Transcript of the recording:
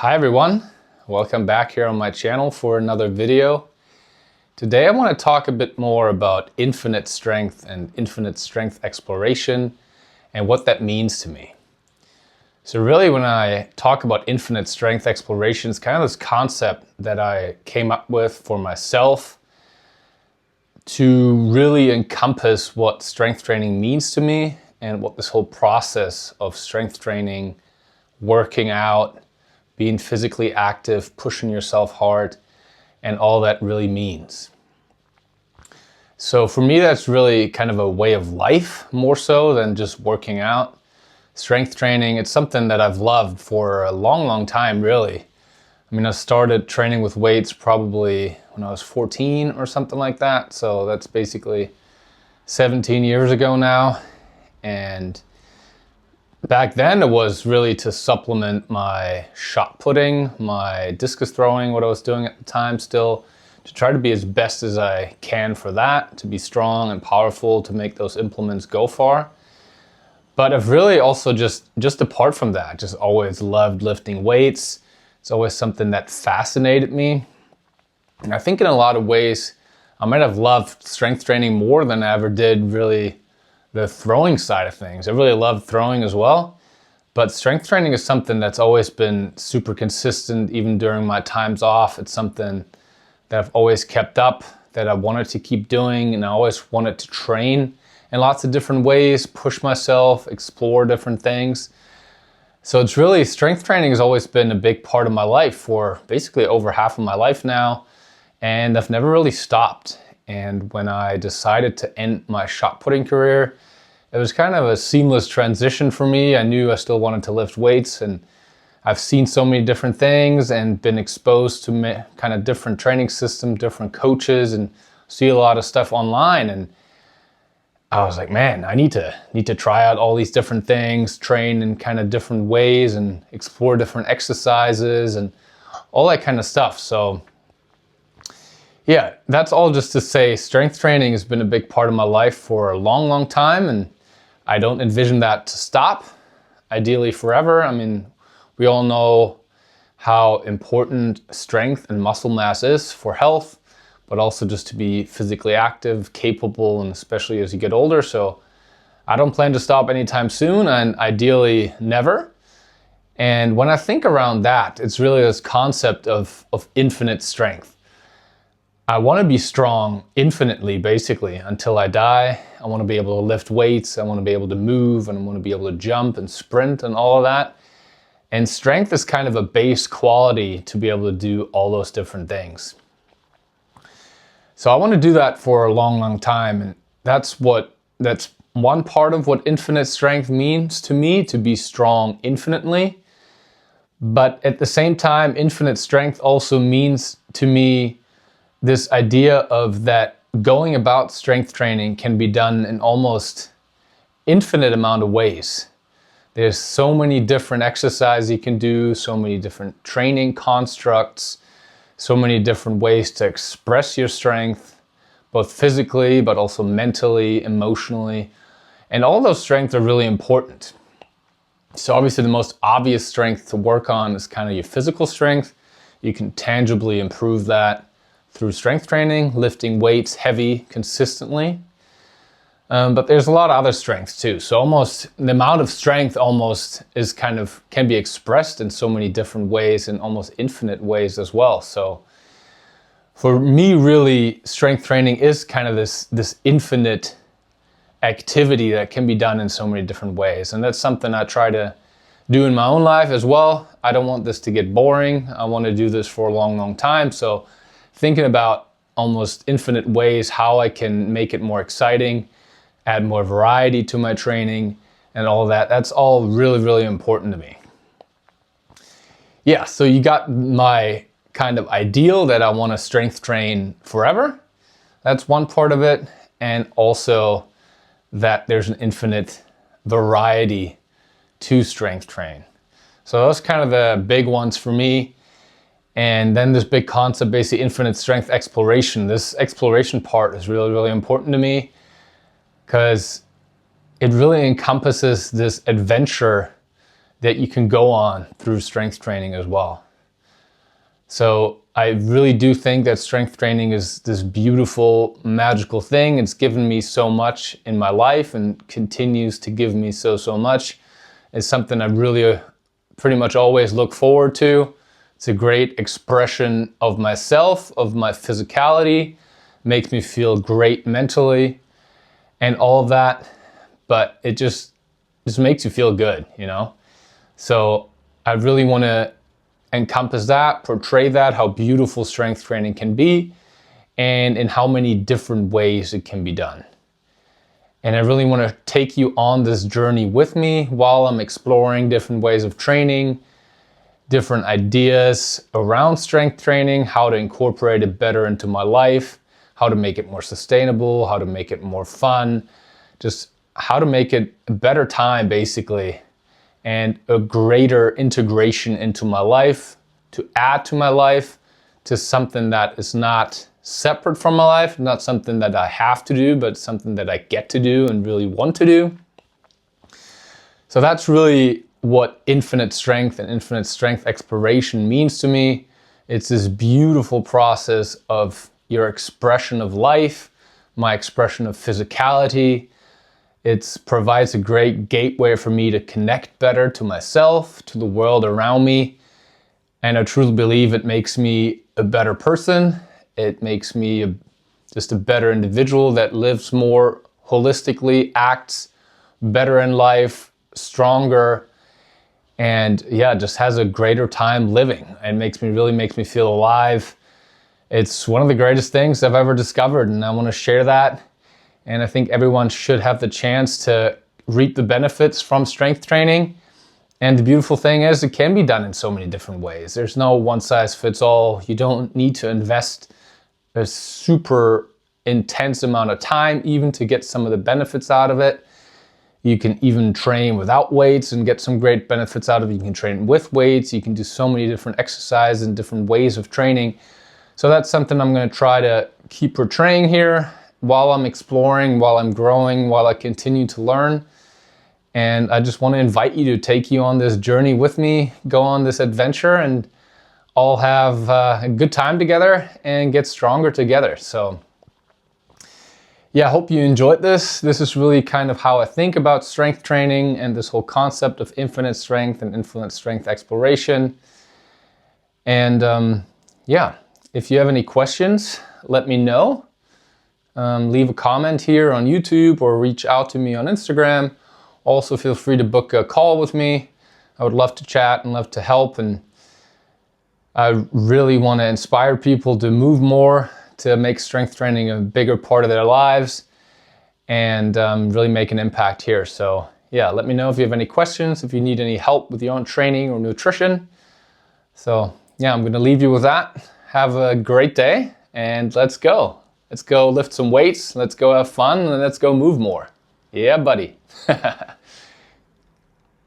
Hi everyone, welcome back here on my channel for another video. Today I want to talk a bit more about infinite strength and infinite strength exploration and what that means to me. So really when I talk about infinite strength exploration, it's kind of this concept that I came up with for myself to really encompass what strength training means to me and what this whole process of strength training, working out, being physically active, pushing yourself hard, and all that really means. So for me, that's really kind of a way of life more so than just working out. Strength training, it's something that I've loved for a long time, really. I mean, I started training with weights probably when I was 14 or something like that. So that's basically 17 years ago now. And back then it was really to supplement my shot putting, my discus throwing, what I was doing at the time still, to try to be as best as I can for that, to be strong and powerful, to make those implements go far. But I've really also just apart from that, just always loved lifting weights. It's always something that fascinated me. And I think in a lot of ways, I might have loved strength training more than I ever did really the throwing side of things. I really love throwing as well, but strength training is something that's always been super consistent even during my times off. It's something that I've always kept up, that I wanted to keep doing, and I always wanted to train in lots of different ways, push myself, explore different things. So it's really, strength training has always been a big part of my life for basically over half of my life now, and I've never really stopped. And when I decided to end my shot putting career, it was kind of a seamless transition for me. I knew I still wanted to lift weights, and I've seen so many different things and been exposed to kind of different training systems, different coaches, and see a lot of stuff online. And I was like, man, I need to try out all these different things, train in kind of different ways and explore different exercises and all that kind of stuff. So yeah, that's all just to say strength training has been a big part of my life for a long time, and I don't envision that to stop, ideally forever. I mean, we all know how important strength and muscle mass is for health, but also just to be physically active, capable, and especially as you get older. So I don't plan to stop anytime soon, and ideally never. And when I think around that, it's really this concept of infinite strength. I want to be strong infinitely, basically, until I die. I want to be able to lift weights, I want to be able to move, and I want to be able to jump and sprint and all of that. And strength is kind of a base quality to be able to do all those different things. So I want to do that for a long time, and that's one part of what infinite strength means to me, to be strong infinitely. But at the same time, infinite strength also means to me this idea of that going about strength training can be done in almost infinite amount of ways. There's so many different exercises you can do, so many different training constructs, so many different ways to express your strength, both physically, but also mentally, emotionally. And all those strengths are really important. So obviously the most obvious strength to work on is kind of your physical strength. You can tangibly improve that through strength training, lifting weights heavy consistently. But there's a lot of other strengths too. So almost the amount of strength almost is can be expressed in so many different ways, in almost infinite ways as well. So for me, really, strength training is kind of this infinite activity that can be done in so many different ways. And that's something I try to do in my own life as well. I don't want this to get boring. I want to do this for a long time. So thinking about almost infinite ways how I can make it more exciting, add more variety to my training and all that. That's all really important to me. Yeah, so you got my kind of ideal that I want to strength train forever. That's one part of it. And also that there's an infinite variety to strength train. So those kind of the big ones for me. And then this big concept, basically infinite strength exploration. This exploration part is really important to me because it really encompasses this adventure that you can go on through strength training as well. So I really do think that strength training is this beautiful, magical thing. It's given me so much in my life and continues to give me so much. It's something I really pretty much always look forward to. It's a great expression of myself, of my physicality, makes me feel great mentally and all of that, but it just makes you feel good, you know? So I really want to encompass that, portray that, how beautiful strength training can be, and in how many different ways it can be done. And I really want to take you on this journey with me while I'm exploring different ways of training, different ideas around strength training, how to incorporate it better into my life, how to make it more sustainable, how to make it more fun, just how to make it a better time basically, and a greater integration into my life, to add to my life, to something that is not separate from my life, not something that I have to do, but something that I get to do and really want to do. So that's really what infinite strength and infinite strength exploration means to me. It's this beautiful process of your expression of life, my expression of physicality. It provides a great gateway for me to connect better to myself, to the world around me. And I truly believe it makes me a better person. It makes me just a better individual that lives more holistically, acts better in life, stronger, and yeah, just has a greater time living. It really makes me feel alive. It's one of the greatest things I've ever discovered, and I want to share that. And I think everyone should have the chance to reap the benefits from strength training. And the beautiful thing is it can be done in so many different ways. There's no one size fits all. You don't need to invest a super intense amount of time even to get some of the benefits out of it. You can even train without weights and get some great benefits out of it. You can train with weights. You can do so many different exercises and different ways of training. So that's something I'm going to try to keep portraying here while I'm exploring, while I'm growing, while I continue to learn. And I just want to invite you to take you on this journey with me, go on this adventure, and all have a good time together and get stronger together. So yeah, I hope you enjoyed this. This is really kind of how I think about strength training and this whole concept of infinite strength and infinite strength exploration. And yeah, if you have any questions, let me know. Leave a comment here on YouTube or reach out to me on Instagram. Also, feel free to book a call with me. I would love to chat and love to help. And I really want to inspire people to move more, to make strength training a bigger part of their lives, and really make an impact here. So yeah, let me know if you have any questions, if you need any help with your own training or nutrition. So yeah, I'm going to leave you with that. Have a great day, and let's go. Let's go lift some weights, let's go have fun, and let's go move more. Yeah, buddy.